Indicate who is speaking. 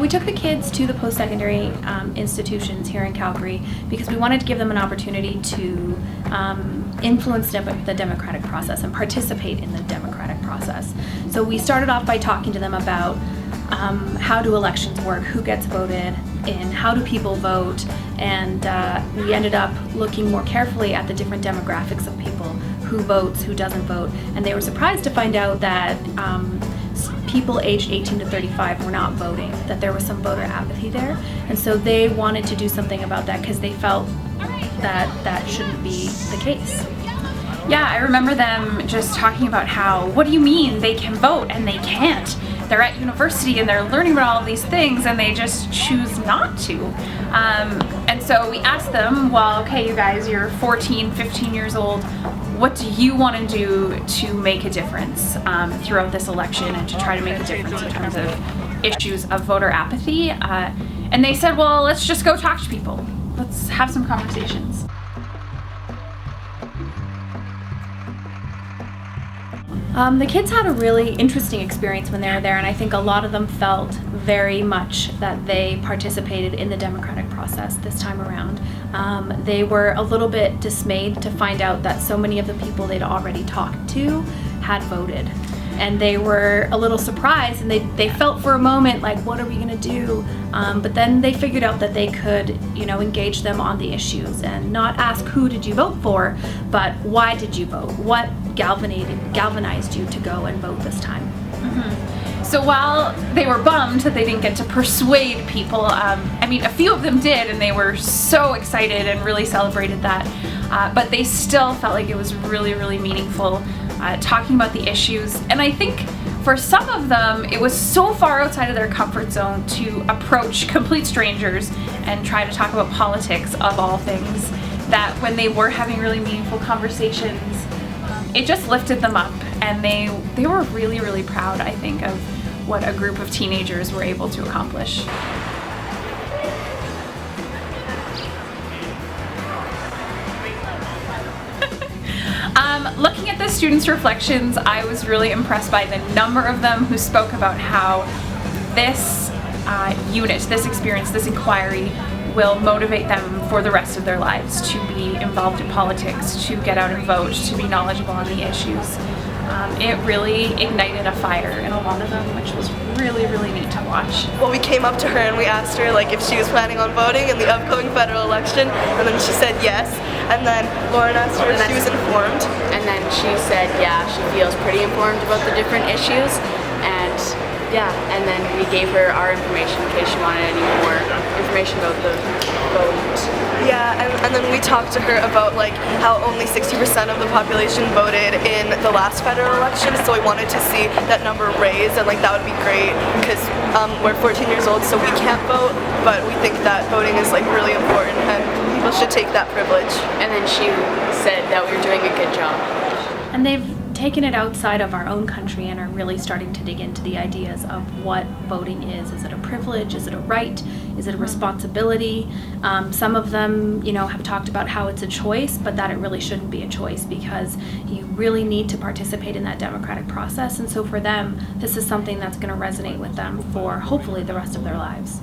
Speaker 1: We took the kids to the post-secondary institutions here in Calgary because we wanted to give them an opportunity to influence the democratic process and participate in the democratic process. So we started off by talking to them about how do elections work, who gets voted in, how do people vote, and we ended up looking more carefully at the different demographics of people, who votes, who doesn't vote, and they were surprised to find out that people aged 18 to 35 were not voting, that there was some voter apathy there, and so they wanted to do something about that because they felt that that shouldn't be the case.
Speaker 2: Yeah, I remember them just talking about how, what do you mean they can vote and they can't? They're at university and they're learning about all of these things and they just choose not to. And so we asked them, well, okay, you guys, you're 14, 15 years old. What do you want to do to make a difference throughout this election and to try to make a difference in terms of issues of voter apathy? And they said, well, let's just go talk to people. Let's have some conversations.
Speaker 1: The kids had a really interesting experience when they were there, and I think a lot of them felt very much that they participated in the democratic process this time around. They were a little bit dismayed to find out that so many of the people they'd already talked to had voted. And they were a little surprised, and they felt for a moment like, what are we going to do? But then they figured out that they could, engage them on the issues and not ask who did you vote for, but why did you vote? What galvanized you to go and vote this time?
Speaker 2: Mm-hmm. So while they were bummed that they didn't get to persuade people, a few of them did, and they were so excited and really celebrated that, but they still felt like it was really, really meaningful talking about the issues. And I think for some of them, it was so far outside of their comfort zone to approach complete strangers and try to talk about politics of all things, that when they were having really meaningful conversations, it just lifted them up, and they were really, really proud, I think, of what a group of teenagers were able to accomplish. Looking at the students' reflections, I was really impressed by the number of them who spoke about how this unit, this experience, this inquiry will motivate them for the rest of their lives to be involved in politics, to get out and vote, to be knowledgeable on the issues. It really ignited a fire in a lot of them, which was really, really neat to watch.
Speaker 3: Well, we came up to her and we asked her if she was planning on voting in the upcoming federal election, and then she said yes. And then Lauren asked her if she was informed.
Speaker 4: And then she said, yeah, she feels pretty informed about the different issues. And yeah, and then we gave her our information in case she wanted any more information about the vote.
Speaker 3: Yeah, and then we talked to her about how only 60% of the population voted in the last federal election, so we wanted to see that number raised, and that would be great because we're 14 years old, so we can't vote, but we think that voting is really important and people should take that privilege.
Speaker 4: And then she said that we were doing a good job.
Speaker 1: And they've taken it outside of our own country and are really starting to dig into the ideas of what voting is. Is it a privilege? Is it a right? Is it a responsibility? Some of them, have talked about how it's a choice, but that it really shouldn't be a choice because you really need to participate in that democratic process. And so for them, this is something that's going to resonate with them for hopefully the rest of their lives.